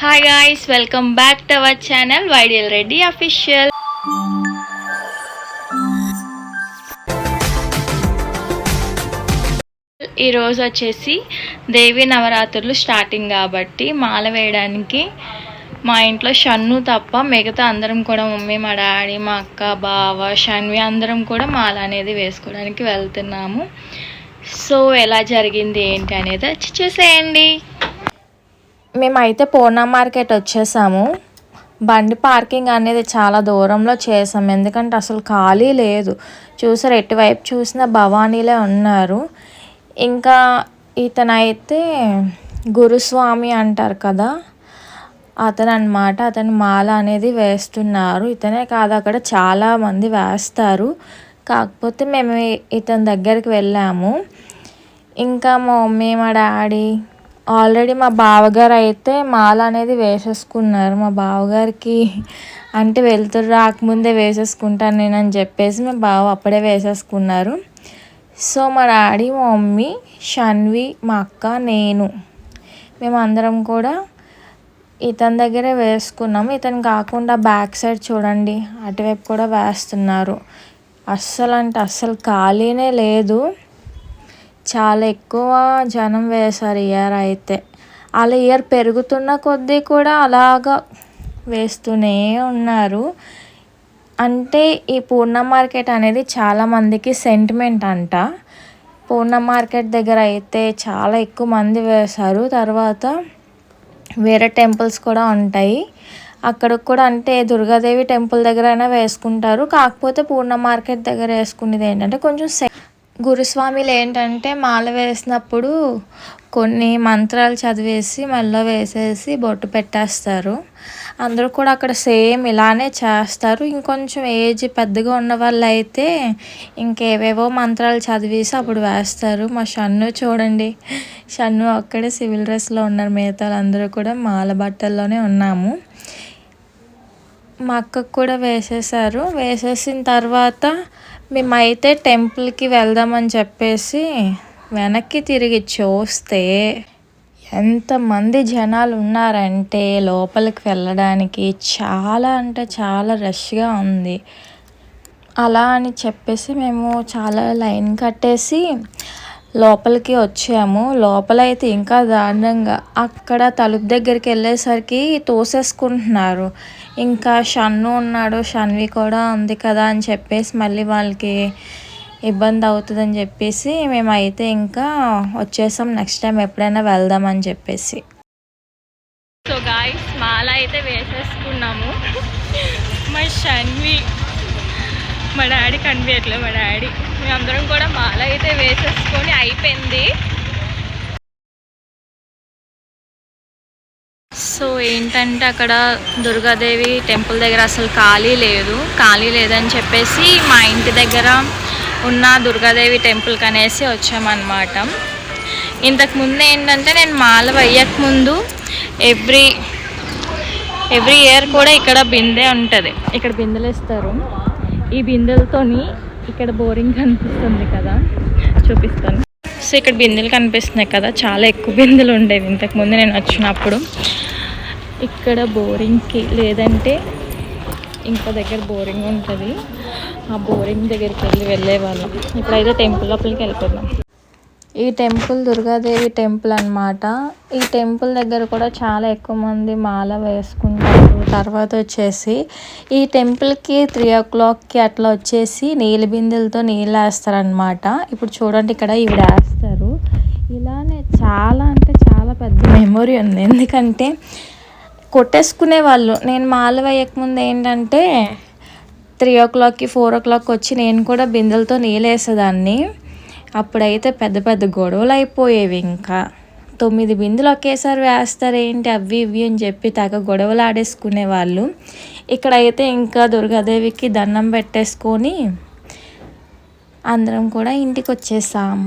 Hi guys, welcome back to our channel YDL Reddy official. ఈరోజు వచ్చేసి దేవి నవరాత్రులు స్టార్టింగ్ కాబట్టి మాల వేయడానికి మా ఇంట్లో షన్ను తప్ప మిగతా అందరం కూడా మమ్మీ, మా డాడీ, మా అక్క, బావ, షన్వి అందరం కూడా మాల అనేది వేసుకోవడానికి వెళ్తున్నాము. సో ఎలా జరిగింది ఏంటి అనేది వచ్చి చూసేయండి. మేమైతే పూర్ణ మార్కెట్ వచ్చేసాము. బండి పార్కింగ్ అనేది చాలా దూరంలో చేసాము, ఎందుకంటే అసలు ఖాళీ లేదు. చూసారు, ఎటువైపు చూసినా భవానీలే ఉన్నారు. ఇంకా ఇతనైతే గురుస్వామి అంటారు కదా, అతను అనమాట. అతను మాల అనేది వేస్తున్నారు. ఇతనే కాదు, అక్కడ చాలామంది వేస్తారు. కాకపోతే మేము ఇతని దగ్గరికి వెళ్ళాము. ఇంకా మా మమ్మీ, మా డాడీ, ఆల్రెడీ మా బావగారు అయితే మాల అనేది వేసేసుకున్నారు. మా బావగారికి అంటే వెళ్తురు రాకముందే వేసేసుకుంటాను నేను అని చెప్పేసి మా బావ అప్పుడే వేసేసుకున్నారు. సో మా డాడీ, మా మమ్మీ, షన్వి, మా అక్క, నేను మేమందరం కూడా ఇతని దగ్గరే వేసుకున్నాము. ఇతను కాకుండా బ్యాక్ సైడ్ చూడండి, అటువైపు కూడా వేస్తున్నారు. అస్సలు అంటే అస్సలు ఖాళీనే లేదు. చాలా ఎక్కువ జనం వేశారు ఇయర్ అయితే. అలా ఇయర్ పెరుగుతున్న కొద్దీ కూడా అలాగా వేస్తూనే ఉన్నారు. అంటే ఈ పూర్ణ మార్కెట్ అనేది చాలామందికి సెంటిమెంట్ అంట. పూర్ణ మార్కెట్ దగ్గర అయితే చాలా ఎక్కువ మంది వేశారు. తర్వాత వేరే టెంపుల్స్ కూడా ఉంటాయి అక్కడికి కూడా, అంటే దుర్గాదేవి టెంపుల్ దగ్గర అయినా వేసుకుంటారు. కాకపోతే పూర్ణ మార్కెట్ దగ్గర వేసుకునేది ఏంటంటే కొంచెం గురుస్వామిలు ఏంటంటే మాల వేసినప్పుడు కొన్ని మంత్రాలు చదివేసి మెల్లో వేసేసి బొట్టు పెట్టేస్తారు. అందరూ కూడా అక్కడ సేమ్ ఇలానే చేస్తారు. ఇంకొంచెం ఏజ్ పెద్దగా ఉన్న వాళ్ళు అయితే ఇంకేవేవో మంత్రాలు చదివేసి అప్పుడు వేస్తారు. మా షన్ను చూడండి, షన్ను అక్కడే సివిల్ డ్రెస్లో ఉన్నారు. మిగతా అందరూ కూడా మాల బట్టల్లోనే ఉన్నాము. మా అక్కకు కూడా వేసేసారు. వేసేసిన తర్వాత మేమైతే టెంపుల్కి వెళ్దామని చెప్పేసి వెనక్కి తిరిగి చూస్తే ఎంతమంది జనాలు ఉన్నారంటే లోపలికి వెళ్ళడానికి చాలా అంటే చాలా రష్గా ఉంది. అలా అని చెప్పేసి మేము చాలా లైన్ కట్టేసి లోపలికి వచ్చాము. లోపలైతే ఇంకా దారుణంగా అక్కడ తలుపు దగ్గరికి వెళ్ళేసరికి తోసేసుకుంటున్నారు. ఇంకా షన్ను ఉన్నాడు, షన్వి కూడా ఉంది కదా అని చెప్పేసి మళ్ళీ వాళ్ళకి ఇబ్బంది అవుతుందని చెప్పేసి మేమైతే ఇంకా వచ్చేసాం. నెక్స్ట్ టైం ఎప్పుడైనా వెళ్దామని చెప్పేసి. సో గాయ్స్, మాల అయితే వేసేసుకున్నాము. మా షన్వి, మా డాడీ కనిపించట్లేదు. మా డాడీ మేమందరం కూడా మాల అయితే వేసేసుకొని అయిపోయింది. సో ఏంటంటే అక్కడ దుర్గాదేవి టెంపుల్ దగ్గర అసలు ఖాళీ లేదని చెప్పేసి మా ఇంటి దగ్గర ఉన్న దుర్గాదేవి టెంపుల్కి అనేసి వచ్చామన్నమాట. ఇంతకుముందు ఏంటంటే నేను మాల వేయకముందు ఎవ్రీ ఇయర్ కూడా ఇక్కడ బిందె ఉంటుంది. ఇక్కడ బిందెలు ఇస్తారు. ఈ బిందెలతోని ఇక్కడ బోరింగ్ కనిపిస్తుంది కదా, చూపిస్తాను. సో ఇక్కడ బిందెలు కనిపిస్తున్నాయి కదా, చాలా ఎక్కువ బిందెలు ఉండేవి ఇంతకుముందు నేను వచ్చినప్పుడు. ఇక్కడ బోరింగ్కి లేదంటే ఇంకో దగ్గర బోరింగ్ ఉంటుంది, ఆ బోరింగ్ దగ్గరికి వెళ్ళేవాళ్ళం. ఇప్పుడైతే టెంపుల్ లోపలికి వెళ్ళిపోదాం. ఈ టెంపుల్ దుర్గాదేవి టెంపుల్ అనమాట. ఈ టెంపుల్ దగ్గర కూడా చాలా ఎక్కువ మంది మాల వేసుకుంటారు. తర్వాత వచ్చేసి ఈ టెంపుల్కి 3 o'clockకి అట్లా వచ్చేసి నీళ్ళ బిందెలతో నీళ్ళు వేస్తారనమాట. ఇప్పుడు చూడండి, ఇక్కడ ఇవి వేస్తారు. ఇలానే చాలా అంటే చాలా పెద్ద మెమొరీ ఉంది. ఎందుకంటే కొట్టేసుకునే వాళ్ళు. నేను మాల వేయకముందు ఏంటంటే 3 o'clockకి 4 o'clock వచ్చి నేను కూడా బిందెలతో నీళ్ళు వేసేదాన్ని. అప్పుడైతే పెద్ద పెద్ద గొడవలు అయిపోయేవి. ఇంకా 9 బిందెలు ఒకేసారి వేస్తారేంటి అవి ఇవి అని చెప్పి తెగ గొడవలు ఆడేసుకునే వాళ్ళు. ఇక్కడైతే ఇంకా దుర్గాదేవికి దండం పెట్టేసుకొని అందరం కూడా ఇంటికి వచ్చేసాం.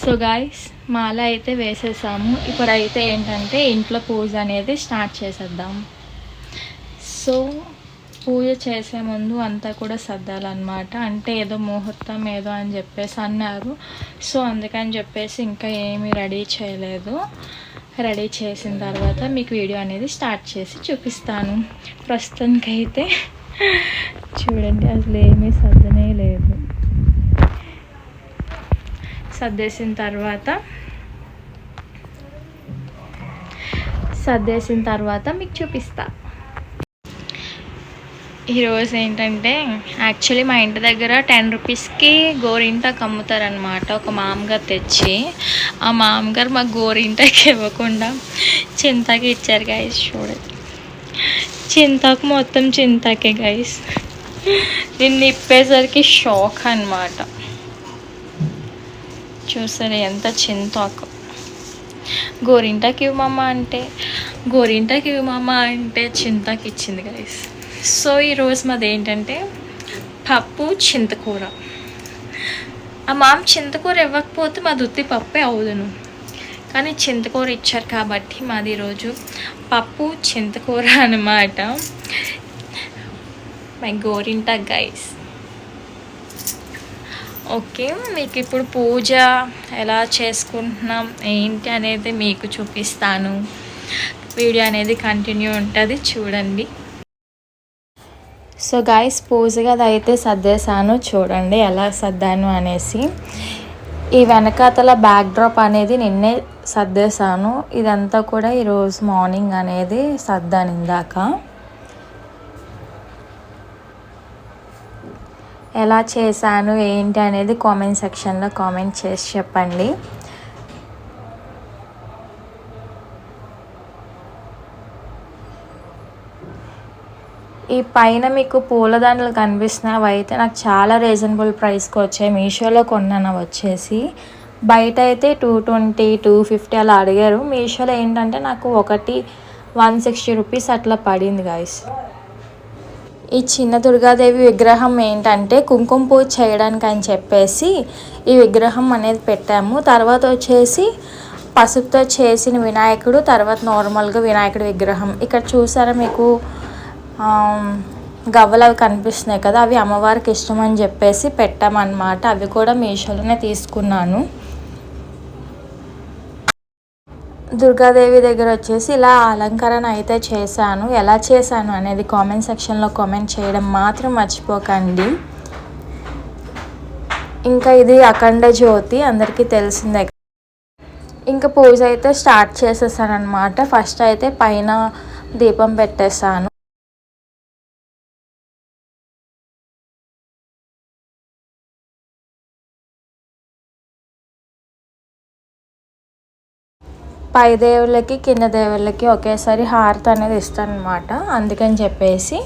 సో గాయ్స్ మాల అయితే వేసేసాము. ఇప్పుడైతే ఏంటంటే ఇంట్లో పూజ అనేది స్టార్ట్ చేసేద్దాం. సో పూజ చేసే ముందు అంతా కూడా సర్దాలన్నమాట. అంటే ఏదో ముహూర్తం ఏదో అని చెప్పేసి అన్నారు. సో అందుకని చెప్పేసి ఇంకా ఏమీ రెడీ చేయలేదు. రెడీ చేసిన తర్వాత మీకు వీడియో అనేది స్టార్ట్ చేసి చూపిస్తాను. ప్రస్తుతానికైతే చూడండి అసలు ఏమీ సర్దనే లేదు. సర్దేసిన తర్వాత మీకు చూపిస్తా. ఈరోజు ఏంటంటే యాక్చువల్లీ మా ఇంటి దగ్గర 10 రూపీస్కి గోరింటాకు అమ్ముతారనమాట. ఒక మామగారు తెచ్చి, ఆ మామగారు మాకు గోరింటాకి ఇవ్వకుండా చింతాకి ఇచ్చారు గైస్. చూడండి చింతాకు మొత్తం చింతాకే గైస్. దీన్ని ఇప్పేసరికి షాక్ అనమాట. చూసారు ఎంత చింతాకు. గోరింటాకి ఇవ్వమమ్మ అంటే చింతాకి ఇచ్చింది గైస్. సో ఈరోజు మాది ఏంటంటే పప్పు చింతకూర. ఆ మామ చింతకూర ఇవ్వకపోతే మాది ఉత్తి పప్పే అవుదును, కానీ చింతకూర ఇచ్చారు కాబట్టి మాది ఈరోజు పప్పు చింతకూర అన్నమాట. My గోరింటాక్ guys. ఓకే, మీకు ఇప్పుడు పూజ ఎలా చేసుకుంటున్నాం ఏంటి అనేది మీకు చూపిస్తాను. వీడియో అనేది కంటిన్యూ ఉంటుంది, చూడండి. సో గాయస్ పూజ గది అయితే సర్దేశాను. చూడండి ఎలా సర్దాను అనేసి. ఈ వెనకాతల బ్యాక్ డ్రాప్ అనేది నిన్నే సర్దేశాను. ఇదంతా కూడా ఈరోజు మార్నింగ్ అనేది సర్దాను ఇందాక. ఎలా చేశాను ఏంటి అనేది కామెంట్ సెక్షన్లో కామెంట్ చేసి చెప్పండి. ఈ పైన మీకు పూలదండలు కనిపిస్తున్నాయి. అవి అయితే నాకు చాలా రీజనబుల్ ప్రైస్కి వచ్చాయి. మీషోలో కొన్నాను వచ్చేసి. బయట అయితే 220, 250 అలా అడిగారు. మీషోలో ఏంటంటే నాకు ఒకటి 160 రూపీస్ అట్లా పడింది గాయస్. ఈ చిన్న దుర్గాదేవి విగ్రహం ఏంటంటే కుంకుమ పూజ చేయడానికి అని చెప్పేసి ఈ విగ్రహం అనేది పెట్టాము. తర్వాత వచ్చేసి పసుపుతో చేసిన వినాయకుడు, తర్వాత నార్మల్గా వినాయకుడి విగ్రహం. ఇక్కడ చూసారా మీకు గవ్వలు అవి కనిపిస్తున్నాయి కదా, అవి అమ్మవారికి ఇష్టం అని చెప్పేసి పెట్టామన్నమాట. అవి కూడా మీషోలోనే తీసుకున్నాను. దుర్గాదేవి దగ్గర వచ్చేసి ఇలా అలంకరణ అయితే చేశాను. ఎలా చేశాను అనేది కామెంట్ సెక్షన్లో కామెంట్ చేయడం మాత్రం మర్చిపోకండి. ఇంకా ఇది అఖండ జ్యోతి అందరికీ తెలిసిందే. ఇంకా పూజ అయితే స్టార్ట్ చేసేసాను అనమాట. ఫస్ట్ అయితే పైన దీపం పెట్టేశాను. పై దేవుళ్ళకి కింద దేవుళ్ళకి ఒకేసారి హారతి అనేది ఇస్తానమాట. అందుకని చెప్పేసి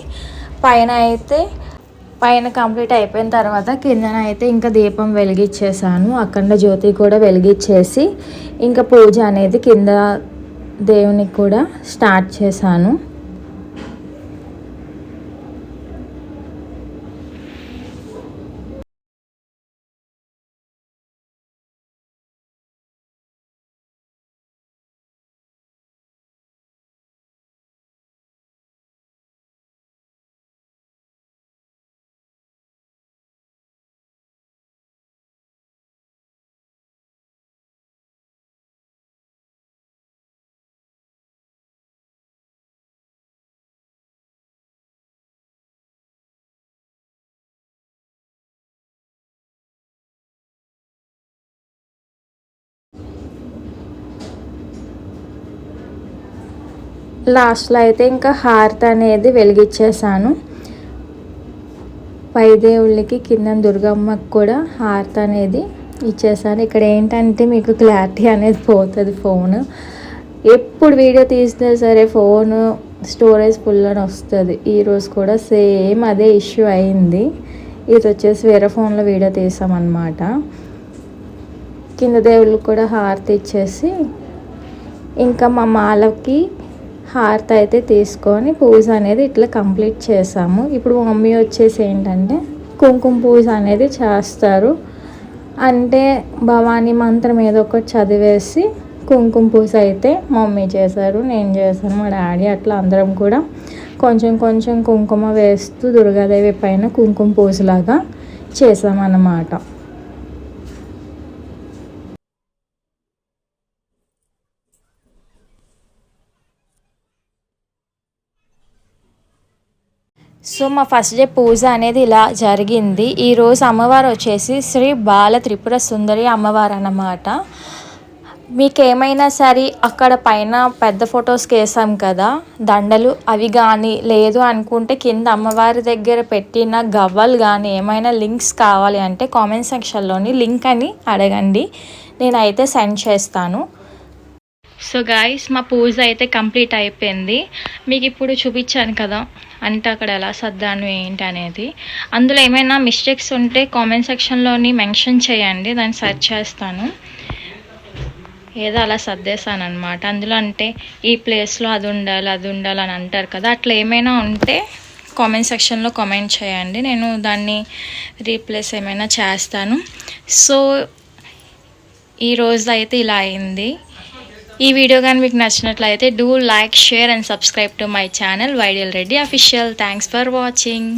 పైన కంప్లీట్ అయిపోయిన తర్వాత కిందన అయితే ఇంకా దీపం వెలిగించేసాను. అఖండ జ్యోతి కూడా వెలిగించేసి ఇంకా పూజ అనేది కింద దేవునికి కూడా స్టార్ట్ చేశాను. లాస్ట్లో అయితే ఇంకా హారతి అనేది వెలిగించేసాను. పై దేవుళ్ళకి కింద దుర్గమ్మకి కూడా హారతి అనేది ఇచ్చేసాను. ఇక్కడ ఏంటంటే మీకు క్లారిటీ అనేది పోతుంది. ఫోన్ ఎప్పుడు వీడియో తీసినా సరే ఫోను స్టోరేజ్ ఫుల్ అని వస్తుంది. ఈరోజు కూడా సేమ్ అదే ఇష్యూ అయింది. ఇది వచ్చేసి వేరే ఫోన్లో వీడియో తీసామన్నమాట. కింద దేవుళ్ళకి కూడా హారతి ఇచ్చేసి ఇంకా మా మాలకి హారతి అయితే తీసుకొని పూజ అనేది ఇట్లా కంప్లీట్ చేసాము. ఇప్పుడు మమ్మీ వచ్చేసి ఏంటంటే కుంకుమ పూజ అనేది చేస్తారు. అంటే భవానీ మంత్రం ఏదో ఒకటి చదివేసి కుంకుమ పూజ అయితే మమ్మీ చేశారు, నేను చేశాను, మా డాడీ, అట్లా అందరం కూడా కొంచెం కొంచెం కుంకుమ వేస్తూ దుర్గాదేవి పైన కుంకుమ పూజలాగా చేసామన్నమాట. సో మా ఫస్ట్ డే పూజ అనేది ఇలా జరిగింది. ఈరోజు అమ్మవారు వచ్చేసి శ్రీ బాల త్రిపుర సుందరి అమ్మవారు అన్నమాట. మీకు ఏమైనా సరే అక్కడ పైన పెద్ద ఫొటోస్కి వేసాం కదా దండలు, అవి కానీ లేదు అనుకుంటే కింద అమ్మవారి దగ్గర పెట్టిన గవ్వలు కానీ ఏమైనా లింక్స్ కావాలి అంటే కామెంట్ సెక్షన్లోని లింక్ అని అడగండి, నేనైతే సెండ్ చేస్తాను. సో గాయస్, మా పూజ అయితే కంప్లీట్ అయిపోయింది. మీకు ఇప్పుడు చూపించాను కదా అంటే అక్కడ ఎలా సర్దాను ఏంటి అనేది. అందులో ఏమైనా మిస్టేక్స్ ఉంటే కామెంట్ సెక్షన్లోని మెన్షన్ చేయండి, దాన్ని సెర్చ్ చేస్తాను. ఏదో అలా సర్దేశాను అనమాట. అందులో అంటే ఈ ప్లేస్లో అది ఉండాలి అని అంటారు కదా, అట్లా ఏమైనా ఉంటే కామెంట్ సెక్షన్లో కామెంట్ చేయండి, నేను దాన్ని రీప్లేస్ ఏమైనా చేస్తాను. సో ఈరోజు అయితే ఇలా అయింది. ఈ వీడియో కానీ మీకు నచ్చినట్లయితే do like, share and subscribe to my channel YDL Reddy official. Thanks for watching.